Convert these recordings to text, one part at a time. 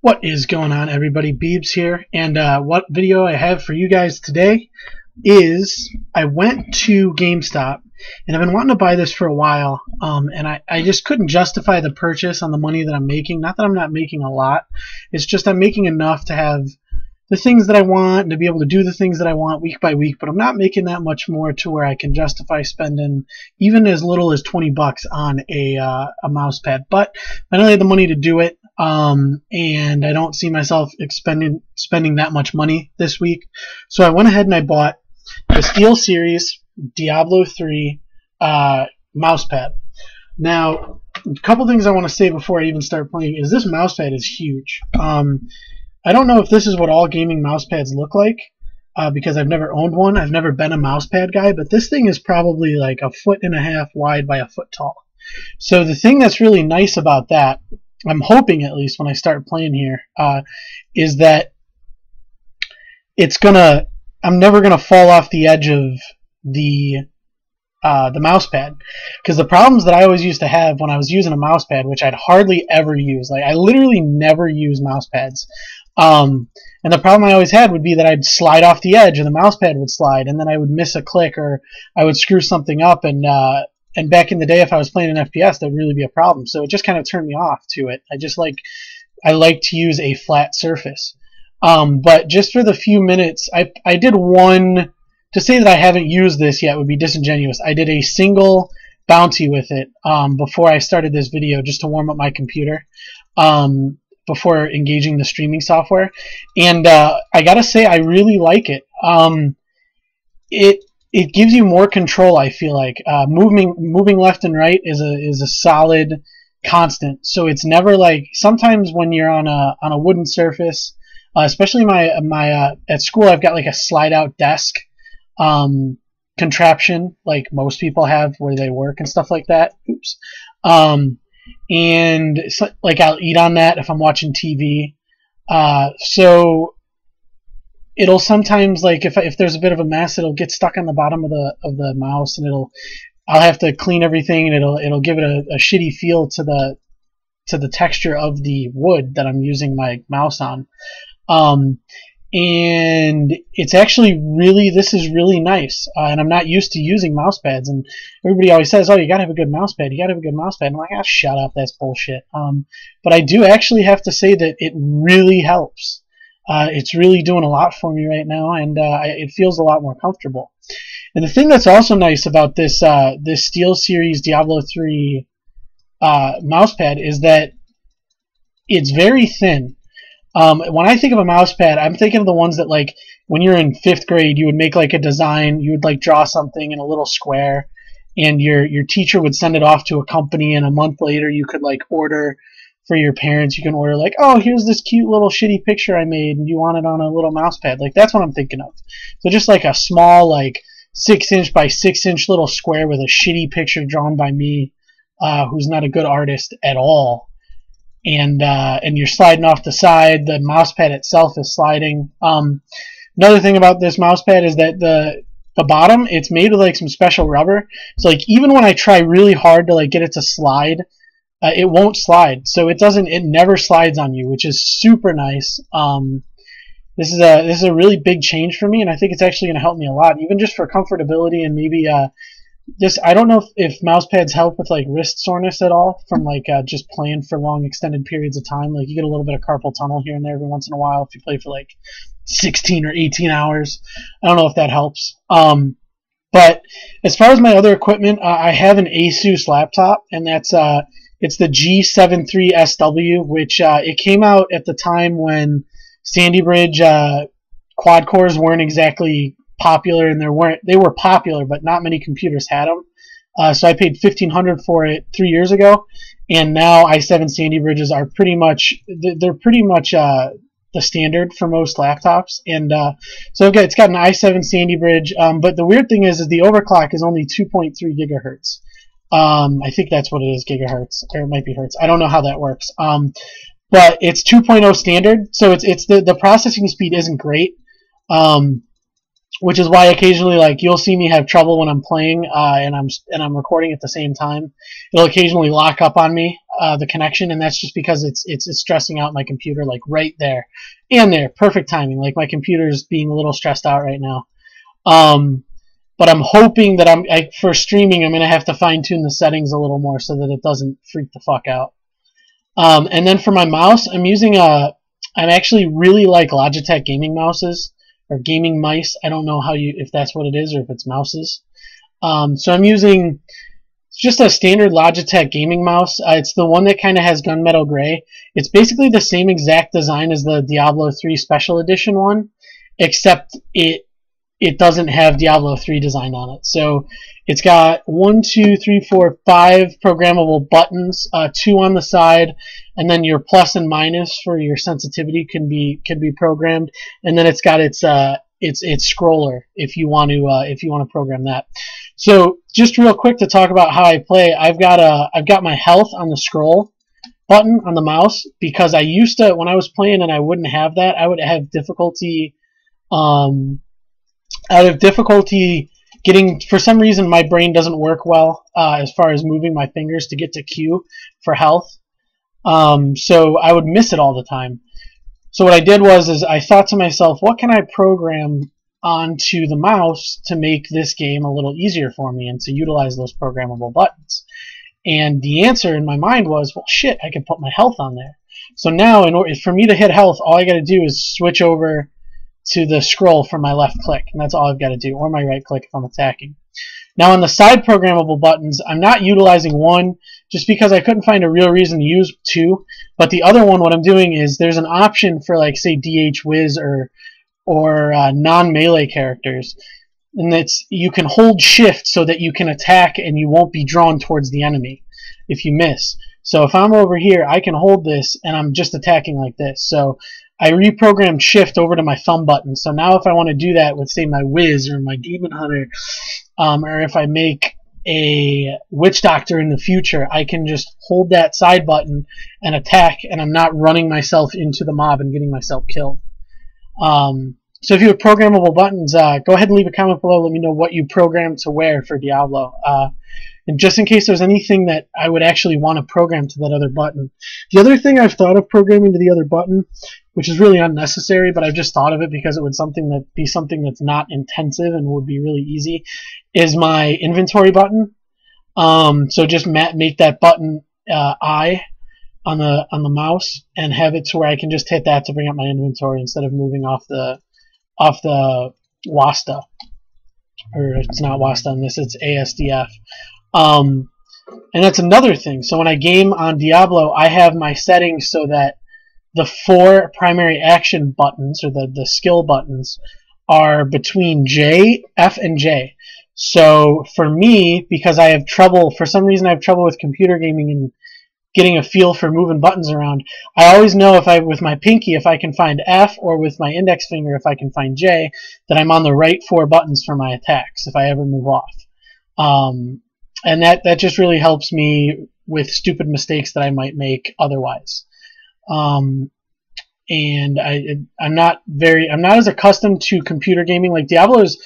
What is going on, everybody? Beebs here, and what video I have for you guys today is I went to GameStop, and I've been wanting to buy this for a while, and I just couldn't justify the purchase on the money that I'm making. Not that I'm not making a lot, it's just I'm making enough to have the things that I want and to be able to do the things that I want week by week, but I'm not making that much more to where I can justify spending even as little as 20 bucks on a mouse pad. But I don't have the money to do it, and I don't see myself spending that much money this week. So I went ahead and I bought the SteelSeries Diablo 3 mouse pad. Now, a couple things I want to say before I even start playing is this mouse pad is huge. I don't know if this is what all gaming mouse pads look like, because I've never owned one. I've never been a mouse pad guy, but this thing is probably like 1.5 feet wide by 1 foot tall. So the thing that's really nice about that, I'm hoping at least when I start playing here, is that I'm never gonna fall off the edge of the mouse pad, because the problems that I always used to have when I was using a mouse pad, which I'd hardly ever use, like I literally never use mouse pads. And the problem I always had would be that I'd slide off the edge and the mouse pad would slide, and then I would miss a click or I would screw something up, and back in the day, if I was playing an FPS, that would really be a problem. So it just kind of turned me off to it. I like to use a flat surface. But just for the few minutes, I did one. To say that I haven't used this yet would be disingenuous. I did a single bounty with it before I started this video, just to warm up my computer before engaging the streaming software. And I gotta say, I really like it. It gives you more control, I feel like. Moving left and right is a solid constant. So it's never like, sometimes when you're on a wooden surface, especially at school, I've got like a slide out desk contraption like most people have where they work and stuff like that. Oops. And so, like, I'll eat on that if I'm watching TV. So it'll sometimes, like, if there's a bit of a mess, it'll get stuck on the bottom of the mouse, and I'll have to clean everything, and it'll give it a shitty feel to the texture of the wood that I'm using my mouse on. And it's actually this is really nice, and I'm not used to using mouse pads, and everybody always says, oh, you gotta have a good mouse pad, you gotta have a good mouse pad. I'm like, ah, shut up, that's bullshit. But I do actually have to say that it really helps. It's really doing a lot for me right now, and it feels a lot more comfortable. And the thing that's also nice about this SteelSeries Diablo 3 mouse pad is that it's very thin. When I think of a mouse pad, I'm thinking of the ones that, like, when you're in 5th grade, you would make like a design, you would like draw something in a little square, and your teacher would send it off to a company, and a month later you could like order for your parents. You can order like, oh, here's this cute little shitty picture I made, and you want it on a little mouse pad. Like, that's what I'm thinking of. So just like a small, like 6-inch by 6-inch little square with a shitty picture drawn by me, who's not a good artist at all. And you're sliding off the side. The mouse pad itself is sliding. Another thing about this mouse pad is that the bottom, it's made with like some special rubber. So like, even when I try really hard to like get it to slide, it won't slide. So it never slides on you, which is super nice. This is a really big change for me, and I think it's actually going to help me a lot, even just for comfortability, and maybe I don't know if mouse pads help with like wrist soreness at all from like just playing for long extended periods of time. Like, you get a little bit of carpal tunnel here and there every once in a while if you play for like 16 or 18 hours. I don't know if that helps. But as far as my other equipment, I have an Asus laptop, and that's it's the G73SW, which it came out at the time when Sandy Bridge quad cores weren't exactly popular, and they were popular, but not many computers had them. So I paid $1,500 for it 3 years ago, and now i7 Sandy Bridges are pretty much the standard for most laptops. And so again, it's got an i7 Sandy Bridge, but the weird thing is the overclock is only 2.3 gigahertz. I think that's what it is, gigahertz, or it might be hertz. I don't know how that works. But it's 2.0 standard, so it's the processing speed isn't great. which is why occasionally, like, you'll see me have trouble when I'm playing and I'm recording at the same time. It'll occasionally lock up on me, the connection, and that's just because it's stressing out my computer, like right there and there, perfect timing. Like my computer's being a little stressed out right now. But I'm hoping that for streaming, I'm gonna have to fine tune the settings a little more so that it doesn't freak the fuck out. And then for my mouse, I actually really like Logitech gaming mouses or gaming mice. I don't know if that's what it is or if it's mouses. So I'm using just a standard Logitech gaming mouse. It's the one that kind of has gunmetal gray. It's basically the same exact design as the Diablo 3 Special Edition one, except it doesn't have Diablo 3 design on it. So it's got 1, 2, 3, 4, 5 programmable buttons, 2 on the side, and then your plus and minus for your sensitivity can be programmed, and then it's got its scroller if you want to program that. So just real quick to talk about how I play, I've got my health on the scroll button on the mouse, because I used to, when I was playing and I wouldn't have that, I would have difficulty getting, for some reason my brain doesn't work well as far as moving my fingers to get to Q for health. So I would miss it all the time. So what I did was I thought to myself, what can I program onto the mouse to make this game a little easier for me and to utilize those programmable buttons? And the answer in my mind was, well, shit, I can put my health on there. So now, in order for me to hit health, all I got to do is switch over to the scroll for my left click, and that's all I've got to do, or my right click if I'm attacking. Now on the side programmable buttons, I'm not utilizing one just because I couldn't find a real reason to use two, but the other one, what I'm doing is there's an option for, like, say DH Wiz or non-melee characters, and you can hold shift so that you can attack and you won't be drawn towards the enemy if you miss. So if I'm over here, I can hold this and I'm just attacking like this. So I reprogrammed shift over to my thumb button. So now if I want to do that with, say, my Wiz or my Demon Hunter, or if I make a Witch Doctor in the future, I can just hold that side button and attack, and I'm not running myself into the mob and getting myself killed. So if you have programmable buttons, go ahead and leave a comment below. Let me know what you programmed to wear for Diablo. And just in case there's anything that I would actually want to program to that other button. The other thing I've thought of programming to the other button, which is really unnecessary, but I've just thought of it because it would be something that's not intensive and would be really easy, is my inventory button. So just make that button I on the mouse and have it to where I can just hit that to bring up my inventory instead of moving off the WASDA. Or it's not WASDA on this, it's ASDF. And that's another thing. So when I game on Diablo, I have my settings so that the 4 primary action buttons, or the skill buttons, are between J, F, and J. So for me, because I have trouble, for some reason I have trouble with computer gaming and getting a feel for moving buttons around, I always know with my pinky, if I can find F, or with my index finger, if I can find J, that I'm on the right 4 buttons for my attacks if I ever move off. And that just really helps me with stupid mistakes that I might make otherwise. And I'm not as accustomed to computer gaming. Like Diablo is,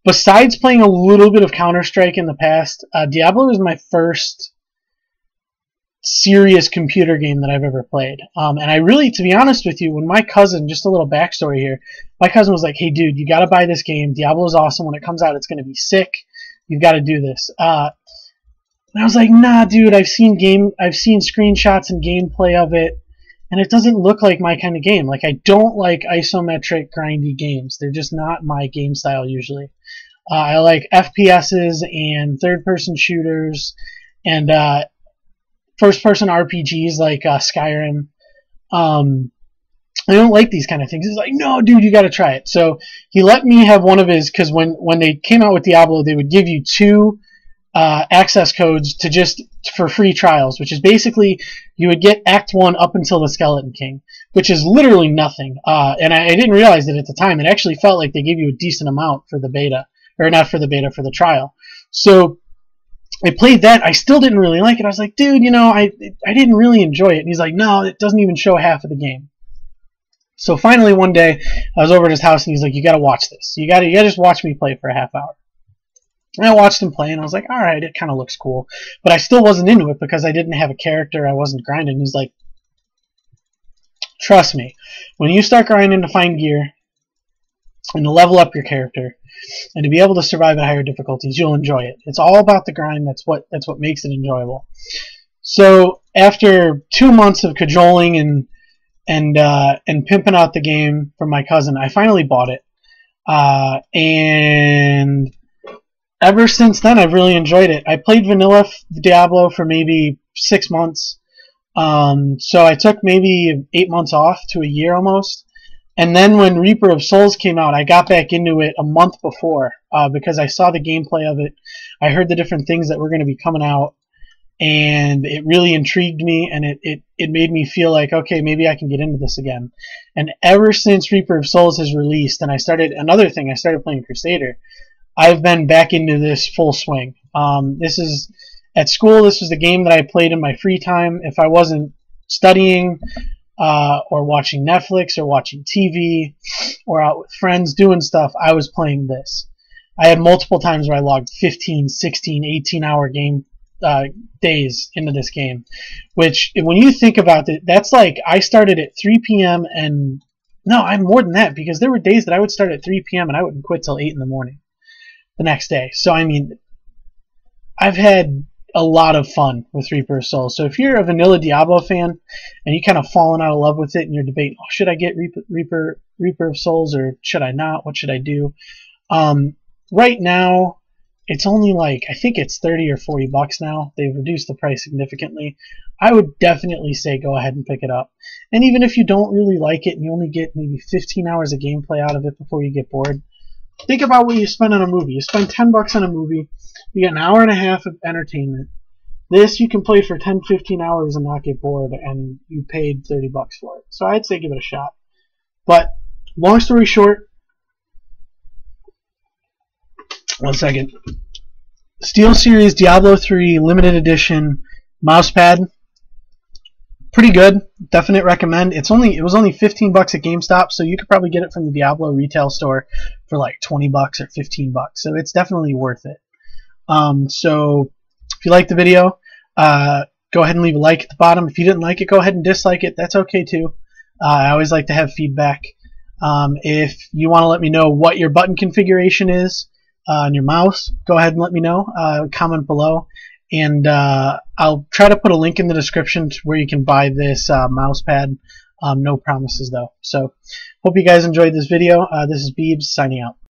besides playing a little bit of Counter-Strike in the past, Diablo is my first serious computer game that I've ever played. And I really, to be honest with you, when my cousin, just a little backstory here, my cousin was like, hey dude, you gotta buy this game. Diablo is awesome. When it comes out, it's gonna be sick. You've got to do this. And I was like, nah, dude, I've seen screenshots and gameplay of it, and it doesn't look like my kind of game. Like, I don't like isometric, grindy games. They're just not my game style usually. I like FPSs and third-person shooters and first-person RPGs like Skyrim. I don't like these kind of things. He's like, no, dude, you got to try it. So he let me have one of his, because when they came out with Diablo, they would give you 2 access codes for free trials, which is basically you would get Act 1 up until the Skeleton King, which is literally nothing. And I didn't realize it at the time. It actually felt like they gave you a decent amount for the beta, or not for the beta, for the trial. So I played that. I still didn't really like it. I was like, dude, I didn't really enjoy it. And he's like, no, it doesn't even show half of the game. So finally one day I was over at his house and he's like, you gotta watch this. You gotta just watch me play for a half hour. And I watched him play and I was like, alright, it kinda looks cool. But I still wasn't into it because I didn't have a character, I wasn't grinding. He's like, trust me, when you start grinding to find gear and to level up your character and to be able to survive at higher difficulties, you'll enjoy it. It's all about the grind. That's what makes it enjoyable. So after 2 months of cajoling and pimping out the game from my cousin, I finally bought it. And ever since then, I've really enjoyed it. I played vanilla Diablo for maybe 6 months. So I took maybe 8 months off to a year almost. And then when Reaper of Souls came out, I got back into it a month before because I saw the gameplay of it. I heard the different things that were going to be coming out, and it really intrigued me, and it made me feel like, okay, maybe I can get into this again. And ever since Reaper of Souls has released, and I started playing Crusader, I've been back into this full swing. This is at school. This was the game that I played in my free time. If I wasn't studying or watching Netflix or watching TV or out with friends doing stuff, I was playing this. I had multiple times where I logged 15, 16, 18-hour game days into this game, which when you think about it, that's like I started at 3 p.m. and no, I'm more than that, because there were days that I would start at 3 p.m. and I wouldn't quit till 8 in the morning the next day. So I mean, I've had a lot of fun with Reaper of Souls. So if you're a vanilla Diablo fan and you kind of fallen out of love with it and you're debating, oh, should I get Reaper of Souls or should I not? What should I do? Right now, it's only like, I think it's 30 or 40 bucks now. They've reduced the price significantly. I would definitely say go ahead and pick it up. And even if you don't really like it and you only get maybe 15 hours of gameplay out of it before you get bored, think about what you spend on a movie. You spend 10 bucks on a movie, you get an hour and a half of entertainment. This you can play for 10, 15 hours and not get bored, and you paid 30 bucks for it. So I'd say give it a shot. But long story short, one second. SteelSeries Diablo 3 limited edition mousepad. Pretty good. Definite recommend. It was only 15 bucks at GameStop, so you could probably get it from the Diablo retail store for like 20 bucks or 15 bucks. So it's definitely worth it. So if you liked the video, go ahead and leave a like at the bottom. If you didn't like it, go ahead and dislike it. That's okay too. I always like to have feedback. If you want to let me know what your button configuration is on your mouse, go ahead and let me know. Comment below, and I'll try to put a link in the description to where you can buy this mouse pad. No promises though. So hope you guys enjoyed this video. This is Beebs signing out.